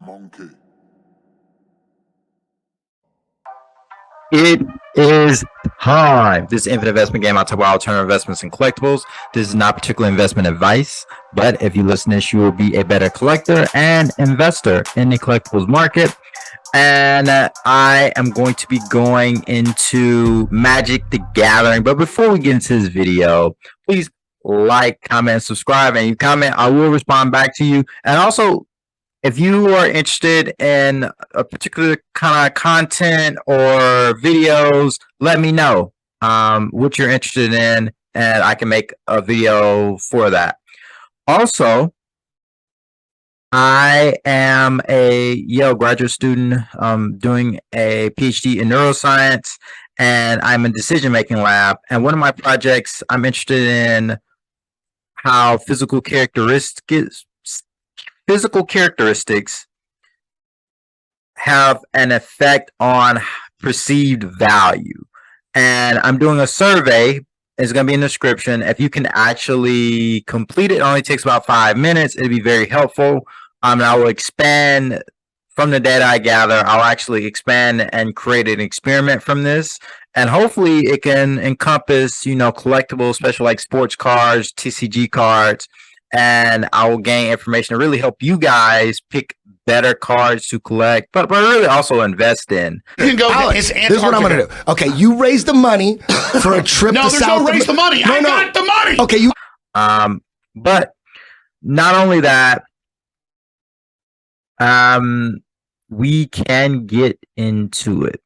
Monkey. It is time. This is Infinite Investment Game. I'll talk about alternative investments and collectibles. This is not particular investment advice, but if you listen to this, you will be a better collector and investor in the collectibles market. And I am going to be going into Magic the Gathering. But before we get into this video, please like, comment, subscribe, and you comment, I will respond back to you. And also, if you are interested in a particular kind of content or videos, let me know what you're interested in, and I can make a video for that. Also, I am a Yale graduate student doing a PhD in neuroscience, and I'm in decision-making lab. And one of my projects, I'm interested in how physical characteristics have an effect on perceived value. And I'm doing a survey. It's going to be in the description. If you can actually complete it, it only takes about 5 minutes. It'd be very helpful. And I will expand from the data I gather. I'll actually expand and create an experiment from this. And hopefully it can encompass, collectibles, especially like sports cards, TCG cards. And I will gain information to really help you guys pick better cards to collect, but really also invest in. You can go. Alex, this is what I'm going to do. Okay, you raise the money for a trip to South. No, raise the money. I got the money. Okay, you. But not only that, we can get into it.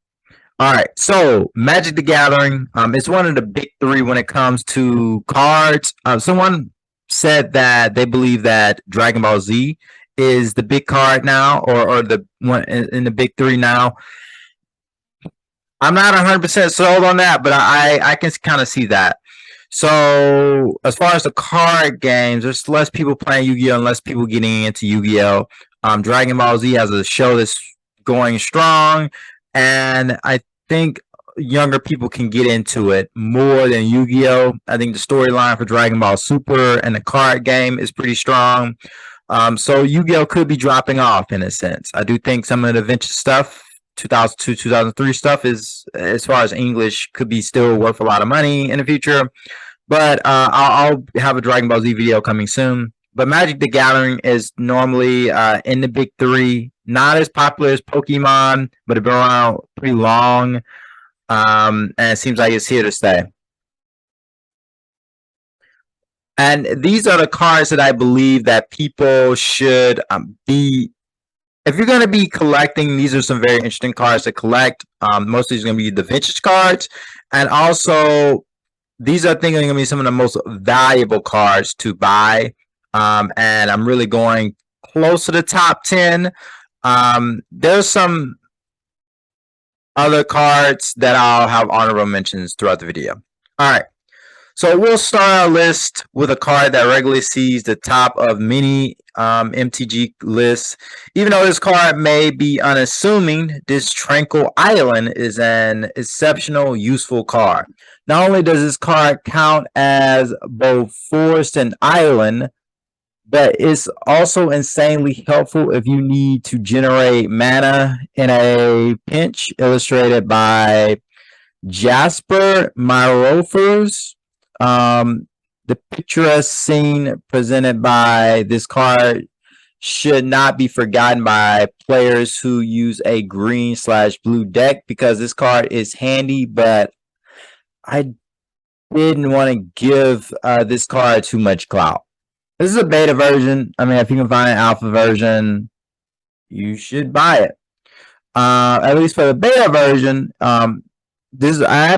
All right, so Magic the Gathering, it's one of the big three when it comes to cards. Someone said that they believe that Dragon Ball Z is the big card now, or the one in the big three now. I'm not 100% sold on that, but I can kind of see that. So as far as the card games, there's less people playing Yu-Gi-Oh! And less people getting into Yu-Gi-Oh! Dragon Ball Z has a show that's going strong, and I think younger people can get into it more than Yu-Gi-Oh! I think the storyline for Dragon Ball Super and the card game is pretty strong. So Yu-Gi-Oh! Could be dropping off in a sense. I do think some of the vintage stuff, 2002, 2003 stuff, is, as far as English, could be still worth a lot of money in the future. But I'll have a Dragon Ball Z video coming soon. But Magic the Gathering is normally in the big three. Not as popular as Pokemon, but it's been around pretty long. And it seems like it's here to stay. And these are the cards that I believe that people should be. If you're going to be collecting, these are some very interesting cards to collect. Most of these are going to be the vintage cards. And also, these are going to be some of the most valuable cards to buy. And I'm really going close to the top 10. There's some other cards that I'll have honorable mentions throughout the video. All right. So we'll start our list with a card that regularly sees the top of many MTG lists. Even though this card may be unassuming, this Tranquil Island is an exceptional, useful card. Not only does this card count as both forest and island, but it's also insanely helpful if you need to generate mana in a pinch, illustrated by Jasper Myrofers. The picturesque scene presented by this card should not be forgotten by players who use a green/blue deck, because this card is handy, but I didn't want to give this card too much clout. This is a beta version. I mean, if you can find an alpha version, you should buy it. At least for the beta version, I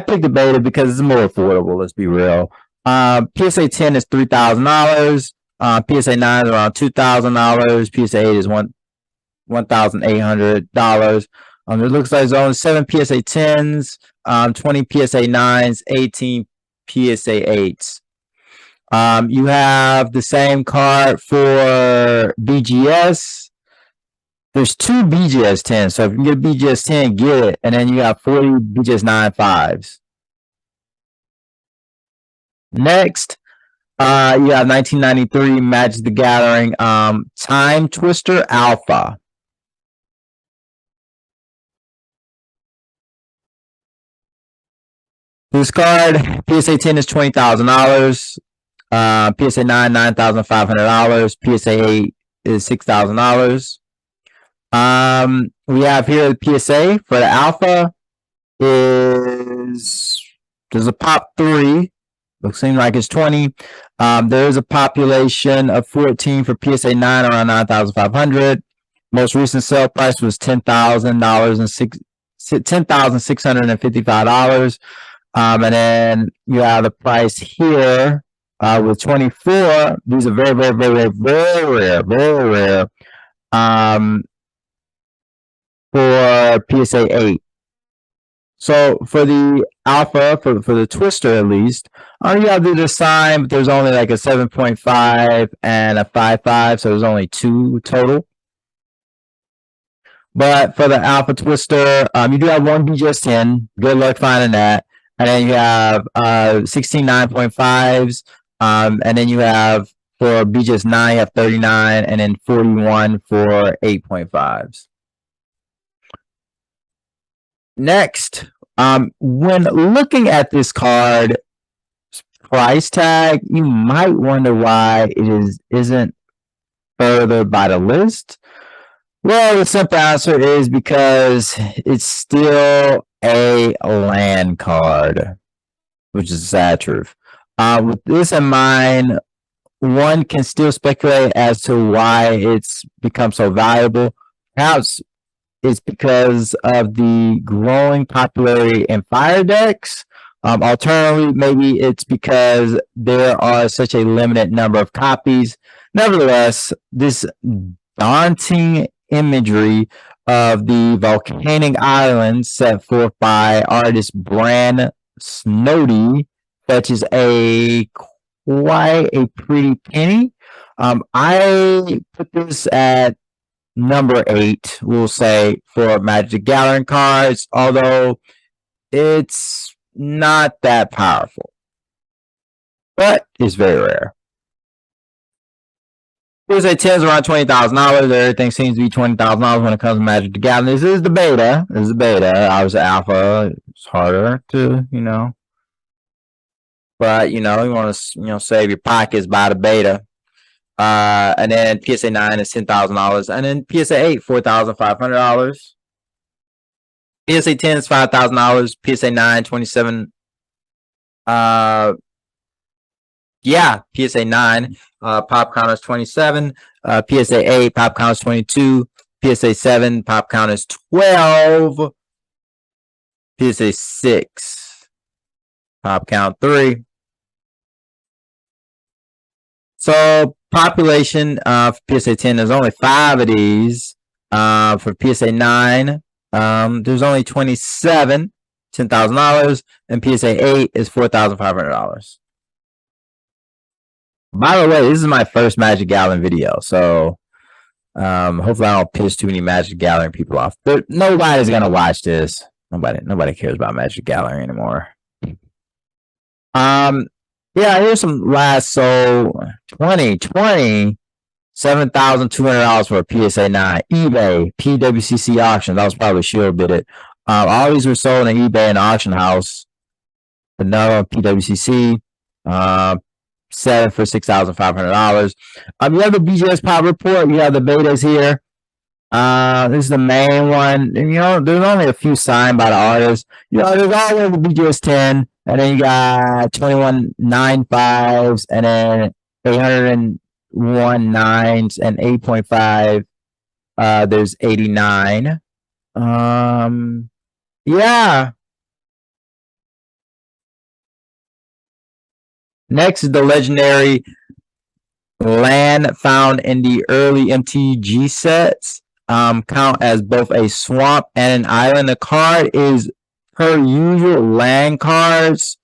picked the beta because it's more affordable. Let's be real. PSA 10 is $3,000. PSA 9 is around $2,000. PSA 8 is $1,800. It looks like there's only 7 PSA 10s, 20 PSA 9s, 18 PSA 8s. You have the same card for BGS. There's 2 BGS 10, so if you can get BGS 10, get it. And then you have 40 BGS 9 5s. Next, you have 1993 Magic the Gathering Time Twister Alpha. This card, PSA 10 is $20,000. PSA 9, $9,500. PSA 8 is $6,000. We have here the PSA for the alpha is there's a pop 3. Looks seem like it's 20. There is a population of 14 for PSA 9 around 9,500. Most recent sale price was $10,655. And then you have the price here with 24. These are very, very, very, very rare, very rare. For PSA 8. So for the alpha, for the twister at least, you have the design, but there's only like a 7.5 and a 5.5, so there's only 2 total. But for the alpha twister, you do have one BGS 10. Good luck finding that. And then you have 16 9.5s. And then you have for BGS 9, you have 39, and then 41 for 8.5s. Next, when looking at this card price tag, you might wonder why it isn't further by the list. Well, the simple answer is because it's still a land card, which is a sad truth. With this in mind, one can still speculate as to why it's become so valuable. Perhaps it's because of the growing popularity in fire decks. Alternatively, maybe it's because there are such a limited number of copies. Nevertheless, this daunting imagery of the volcanic island set forth by artist Bran Snowdy fetches quite a pretty penny. I put this at number 8, we'll say, for Magic the Gathering cards, although it's not that powerful, but it's very rare. PSA 10 is around $20,000. Everything seems to be $20,000 when it comes to Magic the Gathering. This is the beta. This is the beta. Obviously, alpha. It's harder to, but you want to, save your pockets by the beta. And then PSA 9 is $10,000, and then PSA 8 $4,500. PSA 10 is $5,000. PSA 9 $27. PSA 9 pop count is 27. PSA 8 pop count is 22. PSA 7 pop count is 12. PSA 6 pop count 3. So population for PSA 10, there's only 5 of these. For PSA 9, there's only 27, $10,000, and PSA 8 is $4,500. By the way, this is my first Magic Gathering video, so hopefully I don't piss too many Magic Gathering people off. But nobody's gonna watch this. Nobody cares about Magic Gathering anymore. Here's some last sold 2020 $7,200 for a PSA 9 eBay PWCC auction. That was probably shield bid it. All these were sold in eBay and auction house. Another PWCC 7 for $6,500. You have the BGS pop report. You have the betas here. This is the main one. And, there's only a few signed by the artists. There's always the BGS 10. And then you got 21 9.5s, and then 801 9s, and 8.5. There's 89. Next is the legendary land found in the early MTG sets. Count as both a swamp and an island. The card is, per usual, land cards,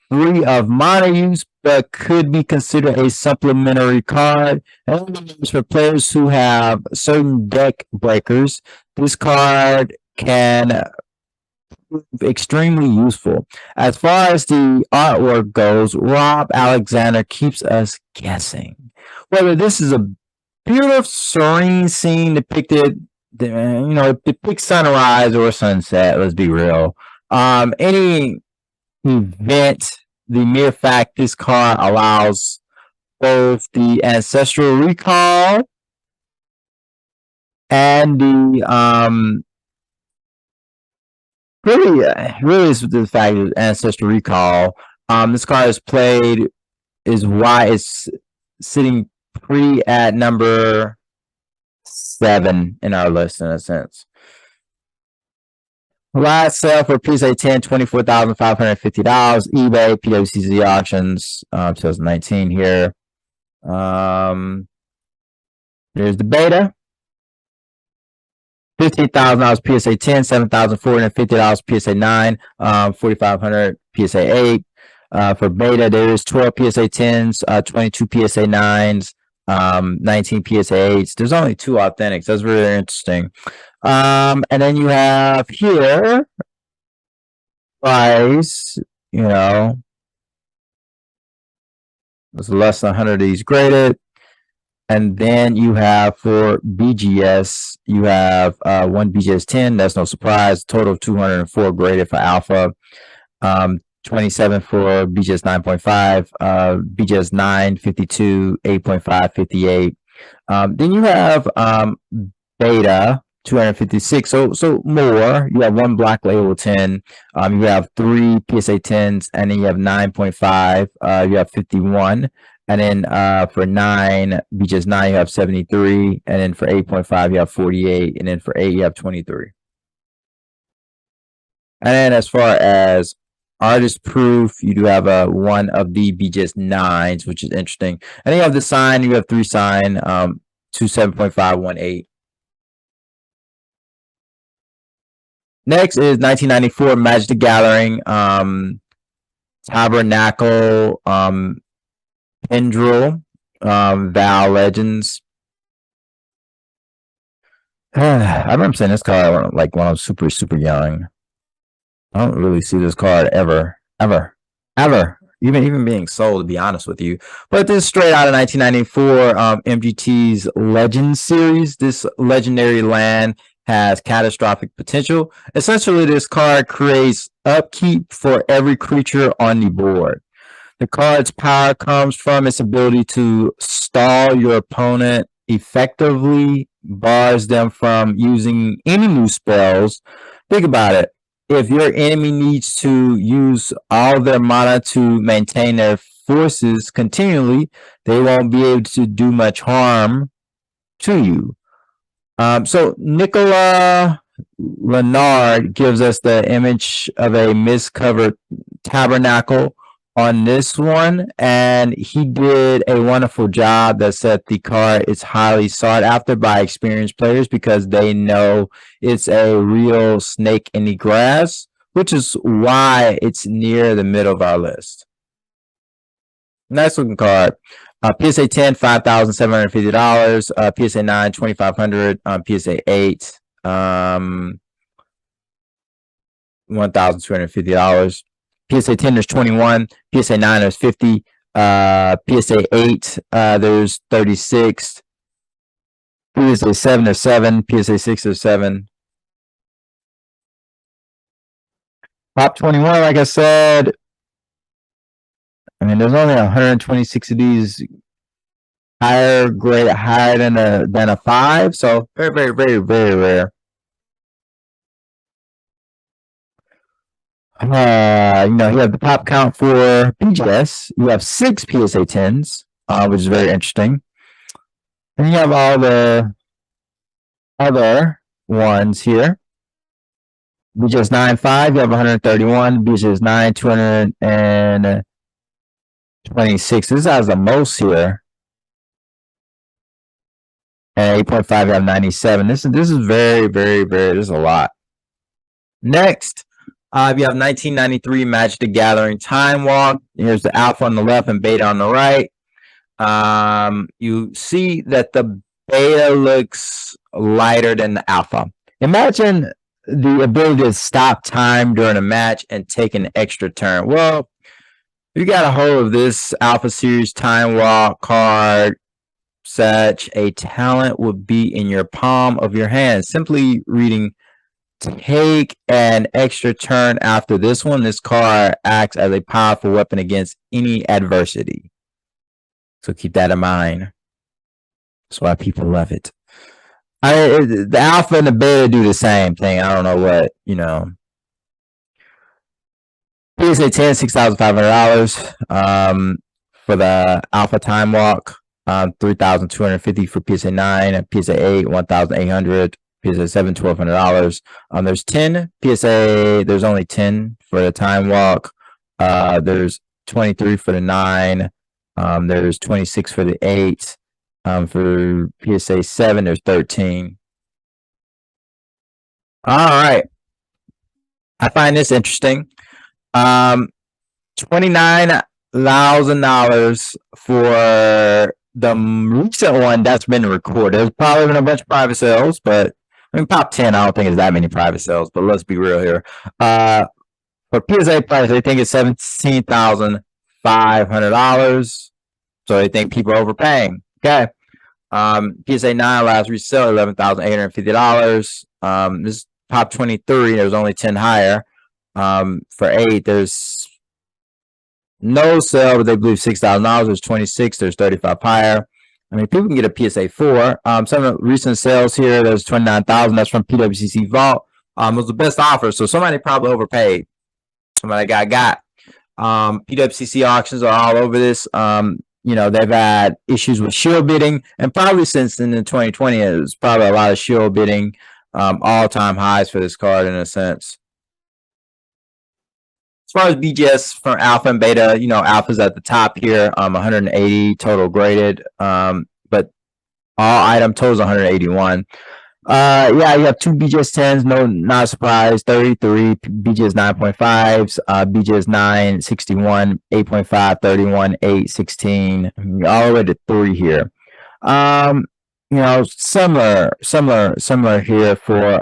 free of mana use, but could be considered a supplementary card. And for players who have certain deck breakers, this card can prove extremely useful. As far as the artwork goes, Rob Alexander keeps us guessing whether this is a beautiful, serene scene depicted, it depicts sunrise or sunset. Let's be real. Any prevent the mere fact this car allows both the ancestral recall and the really is the fact of ancestral recall. This car is played is why it's sitting pretty at number 7 in our list in a sense. Last sale for PSA 10, $24,550. eBay, PWCZ auctions, 2019 here. There's the beta. $15,000 PSA 10, $7,450 PSA 9, $4,500 PSA 8. For beta, there is 12 PSA 10s, 22 PSA 9s, 19 PSA 8s. There's only 2 authentics. That's really interesting. And then you have here price, you know, there's less than 100 of these graded. And then you have for BGS, you have 1 BGS 10. That's no surprise. Total of 204 graded for alpha. 27 for BGS 9.5, BGS 9, 52, 8.5, 58. Then you have beta 256. So more. You have 1 black label 10. You have 3 PSA 10s, and then you have 9.5. You have 51. And then for 9, BGS 9, you have 73. And then for 8.5, you have 48. And then for 8, you have 23. And then as far as artist proof, you do have one of the BGS 9s, which is interesting. And then you have the sign. You have 3 sign, 2 7.5, 1 8. Next is 1994 Magic the Gathering Tabernacle Pendril Val Legends. I remember saying this card like when I was super young. I don't really see this card ever even being sold, to be honest with you. But this is straight out of 1994 MGT's Legends series. This legendary land has catastrophic potential. Essentially, this card creates upkeep for every creature on the board. The card's power comes from its ability to stall your opponent effectively, bars them from using any new spells. Think about it. If your enemy needs to use all their mana to maintain their forces continually, they won't be able to do much harm to you. So Nicola Leonard gives us the image of a mist-covered tabernacle on this one, and he did a wonderful job that said the card is highly sought after by experienced players because they know it's a real snake in the grass, which is why it's near the middle of our list. Nice looking card. PSA 10, $5,750. PSA 9, $2,500. PSA 8, $1,250. PSA 10, there's 21. PSA 9, there's 50. PSA 8, there's 36. PSA 7, there's 7. PSA 6, there's 7. Top 21, like I said. I mean, there's only 126 of these higher than a 5. So very rare. You know, you have the top count for BGS. You have 6 PSA 10s, which is very interesting. And you have all the other ones here. BGS 9.5, you have 131. BGS 9, 226. This has the most here. And 8.5, you have 97. This is very. This is a lot. Next. You have 1993 Magic the Gathering Time Walk. Here's the alpha on the left and beta on the right. You see that the beta looks lighter than the alpha. Imagine the ability to stop time during a match and take an extra turn. Well, if you got a hold of this Alpha Series Time Walk card, such a talent would be in your palm of your hand. Simply reading take an extra turn after this one, this card acts as a powerful weapon against any adversity. So keep that in mind. That's why people love it. The alpha and the beta do the same thing. I don't know what, you know. PSA 10, $6,500 for the alpha time walk. 3,250 for PSA 9, and PSA 8, 1,800. PSA 7, $1,200. There's 10 PSA. There's only 10 for the time walk. There's 23 for the 9. There's 26 for the 8. For PSA 7, there's 13. All right. I find this interesting. $29,000 for the recent one that's been recorded. There's probably been a bunch of private sales, but I mean, top 10, I don't think there's that many private sales, but let's be real here. For PSA price, they think it's $17,500. So they think people are overpaying. Okay. PSA 9 last resale, $11,850. This top 23, there's only 10 higher. For 8, there's no sale, but they believe $6,000. There's 26, there's 35 higher. I mean, people can get a PSA 4. Some of the recent sales here, there's 29,000. That's from PWCC Vault. It was the best offer, so somebody probably overpaid. Somebody got. PWCC auctions are all over this. You know, they've had issues with shield bidding, and probably since in 2020, it was probably a lot of shield bidding, all-time highs for this card in a sense. As far as BGS from alpha and beta, you know, alpha's at the top here, 180 total graded, but all item totals 181. Yeah, you have 2 BGS 10s, not a surprise, 33, BGS 9.5s, BGS 9, 61, 8.5, 31, 8, 16, all the way to 3 here. You know, similar here for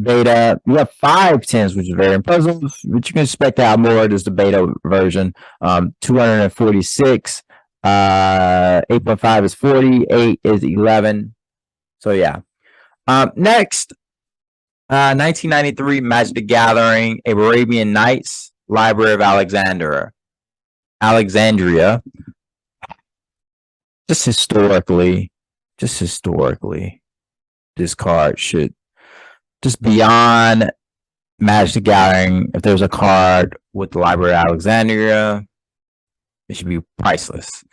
beta. You have 5 10s, which is very impressive, but you can expect to have more. There's the beta version. 246, 8.5 is 40, 8 is 11. So yeah. Next, 1993 Magic the Gathering, Arabian Nights, Library of Alexandria. Just historically, this card should, just beyond Magic the Gathering, if there's a card with the Library of Alexandria, it should be priceless.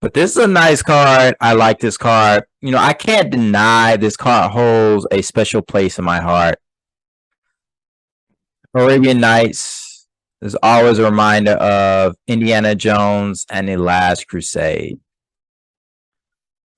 But this is a nice card. I like this card. You know, I can't deny this card holds a special place in my heart. Arabian Nights is always a reminder of Indiana Jones and the Last Crusade.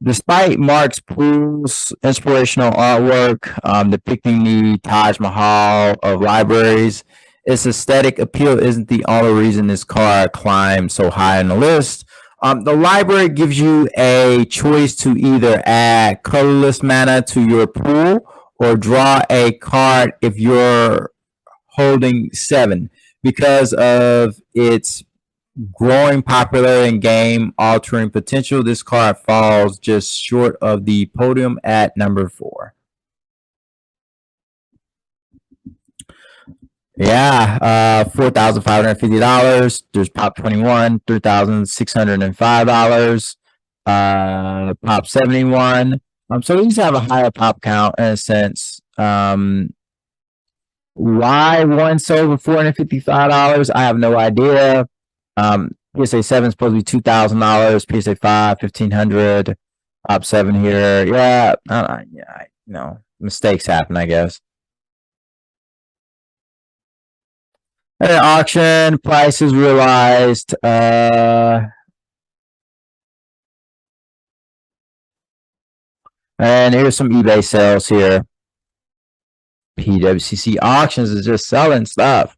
Despite Mark Poole's inspirational artwork depicting the Taj Mahal of libraries, its aesthetic appeal isn't the only reason this card climbed so high on the list. The library gives you a choice to either add colorless mana to your pool or draw a card if you're holding 7. Because of its growing popularity and game altering potential, this card falls just short of the podium at number 4. Yeah, $4,550. There's Pop 21, $3,605. Pop 71. So these have a higher pop count in a sense. Why one sold for $455? I have no idea. PSA 7 is supposed to be $2,000. PSA 5, $1,500. Pop 7 here. Yeah, you know, mistakes happen, I guess. At an auction, prices realized. And here's some eBay sales here. PWCC auctions is just selling stuff.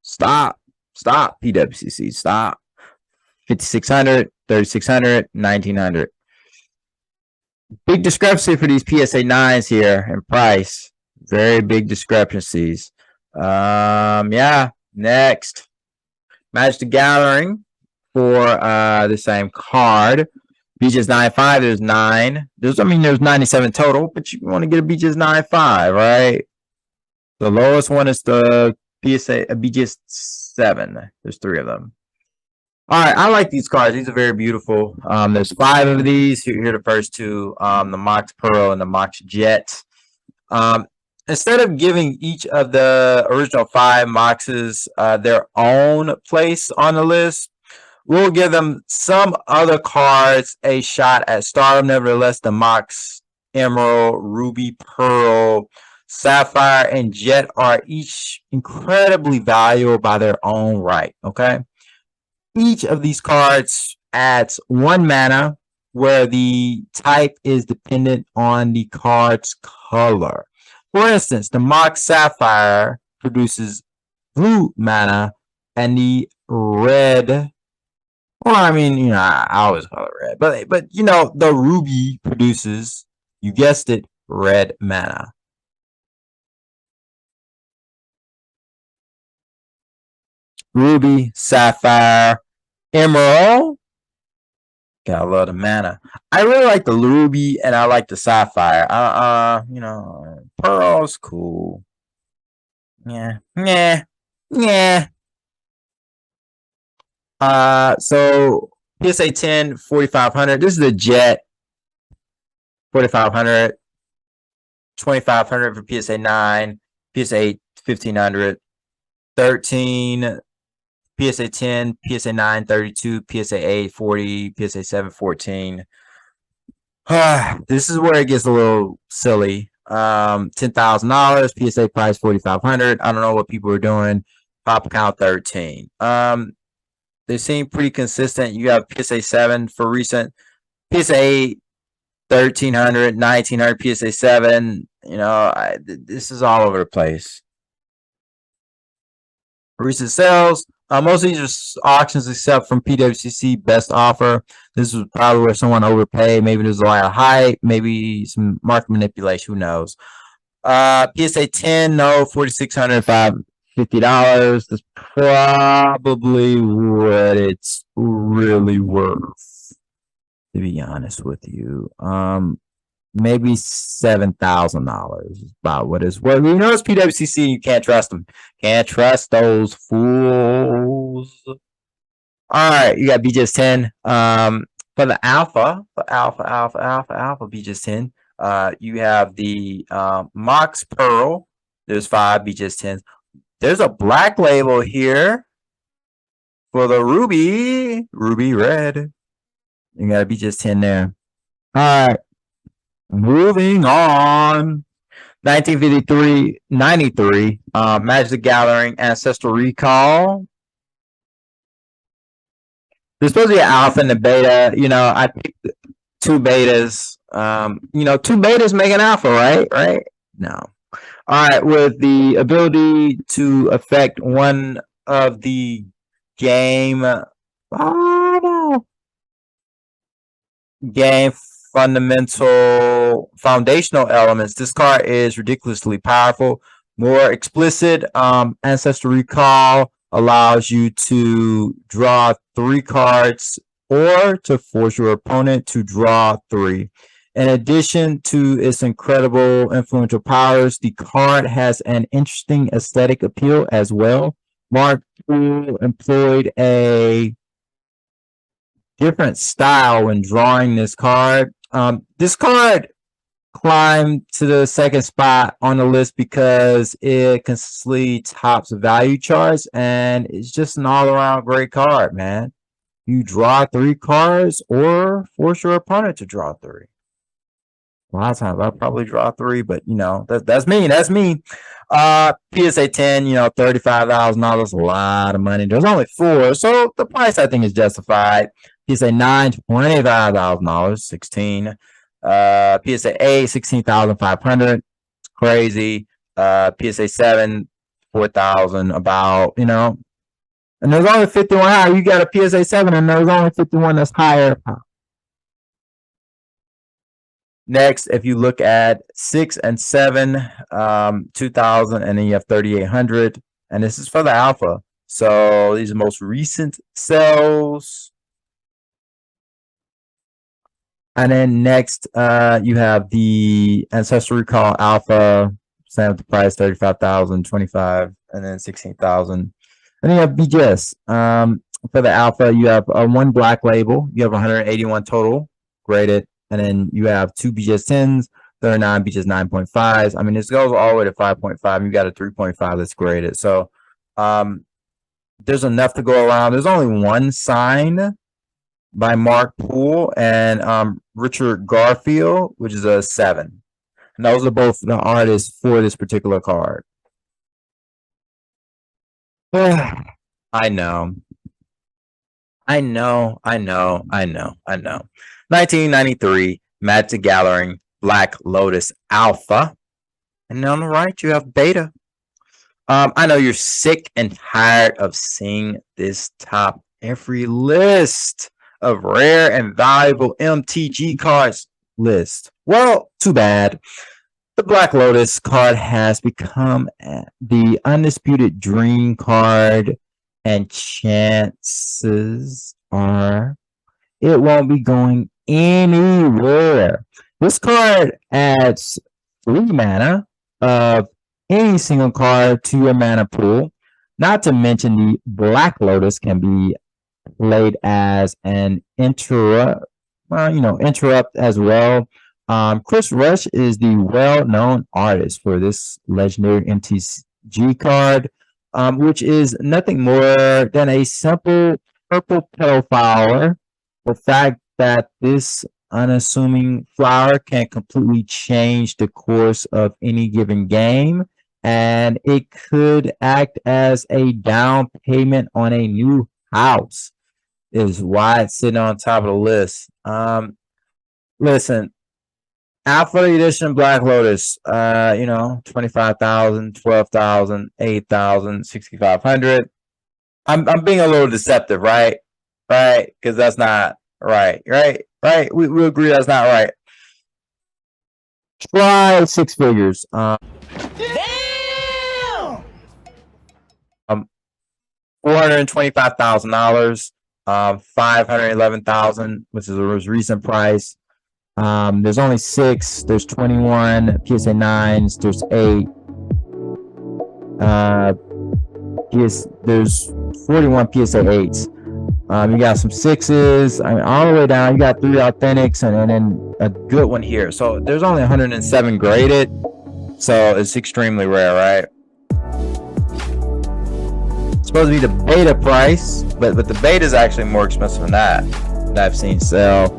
Stop, PWCC, stop. 5,600, 3,600, 1,900. Big discrepancy for these PSA 9s here in price. Very big discrepancies. Yeah. Next, Magic the Gathering for the same card. BGS 9.5, there's 9. There's 97 total, but you want to get a BGS 9.5, right? The lowest one is the PSA BGS 7. There's 3 of them. All right, I like these cards. These are very beautiful. There's 5 of these. Here are the first 2, the Mox Pearl and the Mox Jet. Instead of giving each of the original 5 Moxes their own place on the list, we'll give them some other cards a shot at stardom. Nevertheless, the Mox Emerald, Ruby, Pearl, Sapphire, and Jet are each incredibly valuable by their own right, okay? Each of these cards adds 1 mana, where the type is dependent on the card's color. For instance, the Mox Sapphire produces blue mana, and the red, well, I mean, you know, I always call it red, but you know, the Ruby produces, you guessed it, red mana. Ruby, Sapphire, Emerald. Gotta love the mana. I really like the Ruby and I like the Sapphire. You know, Pearl's cool. Yeah. So PSA 10, 4,500. This is the Jet, 4,500. 2,500 for PSA 9. PSA 8, 1,500. 13. PSA 10, PSA 9, 32, PSA 8, 40, PSA 7, 14. This is where it gets a little silly. $10,000, PSA price 4,500. I don't know what people are doing. Pop count 13. They seem pretty consistent. You have PSA 7 for recent, PSA 8, 1,300, 1,900, PSA 7. You know, this is all over the place. Recent sales. Most of these are auctions except from PWCC Best Offer. This was probably where someone overpaid. Maybe there's a lot of hype. Maybe some market manipulation. Who knows? PSA 10, no, $4,600, $50. That's probably what it's really worth, to be honest with you. Maybe $7,000 is about what it's worth. You know, it's PWCC. You can't trust them. Can't trust those fools. All right, you got BGS 10. For the alpha, BGS 10. You have the Mox Pearl. There's 5 BGS 10s. There's a black label here for the Ruby Red. You got a BGS 10 there. All right. Moving on. 1953, 93. Magic the Gathering Ancestor Recall. There's supposed to be an alpha and a beta. You know, I picked 2 betas. You know, 2 betas make an alpha, right? No. All right, with the ability to affect one of the game foundational elements, this card is ridiculously powerful. More explicit, Ancestor Recall allows you to draw 3 cards or to force your opponent to draw 3. In addition to its incredible influential powers, the card has an interesting aesthetic appeal as well. Mark II employed a different style when drawing this card. This card climbed to the 2nd spot on the list because it consistently tops value charts, and it's just an all-around great card, man. You draw 3 cards or force your opponent to draw 3. A lot of times I'll probably draw 3, but you know, that's me. PSA 10, you know, $35,000, a lot of money. There's only 4, so the price I think is justified. PSA 9, $25,000, 16. PSA 8, 16,500. It's crazy. PSA 7, 4,000, about, you know. And there's only 51 higher. You got a PSA 7, and there's only 51 that's higher. Next, if you look at 6 and 7, 2,000, and then you have 3,800, and this is for the alpha. So these are most recent sales. And then next, you have the Ancestor Recall Alpha, Same with the price, 35,000, 25, and then 16,000. And then you have BGS. For the alpha, you have one black label. You have 181 total graded, and then you have two BGS 10s, 39 BGS 9.5s. I mean, this goes all the way to 5.5. You got a 3.5 that's graded. So there's enough to go around. There's only one sign by Mark Poole and Richard Garfield, which is a 7. And those are both the artists for this particular card. I know. 1993 Magic Gathering Black Lotus Alpha. And on the right, you have Beta. I know you're sick and tired of seeing this top every list of rare and valuable MTG cards list. Well, too bad. The Black Lotus card has become the undisputed dream card, and chances are it won't be going anywhere. This card adds 3 mana of any single card to your mana pool. Not to mention the Black Lotus can be played as an interrupt as well. Chris Rush is the well-known artist for this legendary MTG card, which is nothing more than a simple purple petal flower. The fact that this unassuming flower can completely change the course of any given game, and it could act as a down payment on a new house, is why it's sitting on top of the list. Listen, Alpha Edition Black Lotus, 25,000, 12,000, 8,000, 6,500. I'm being a little deceptive, right? Right? Because that's not right. Right? We agree that's not right. Try 6 figures. Damn! $425,000. 511,000, which is a recent price. There's only 6. There's 21 PSA 9s. There's 8. There's 41 PSA 8s. You got some 6s. I mean, all the way down. You got 3 authentics and then a good one here. So there's only 107 graded. So it's extremely rare, right? It's supposed to be the beta price, but the beta is actually more expensive than that I've seen sell.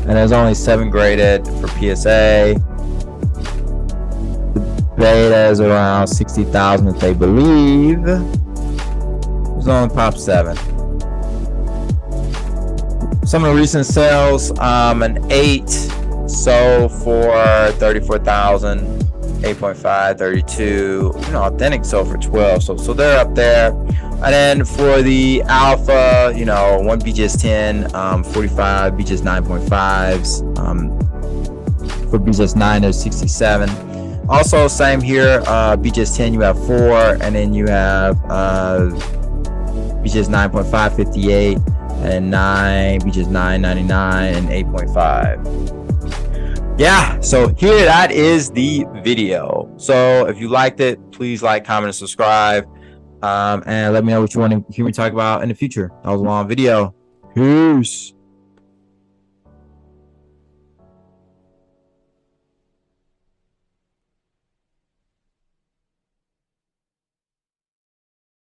And there's only 7 graded for PSA. The beta is around 60,000 if they believe. There's only pop 7. Some of the recent sales, an 8 sold for 34,000, 8.5, 32. Authentic sold for 12. So they're up there. And then for the alpha, 1 BGS 10, 45 BGS 9.5s. For BGS 9, there's 67. Also, same here. BGS 10, you have 4, and then you have BGS 9.5, 58, and 9, BGS 9, 99, and 8.5. Yeah, so here, that is the video. So if you liked it, please like, comment, and subscribe. And let me know what you want to hear me talk about in the future. That was a long video. Peace.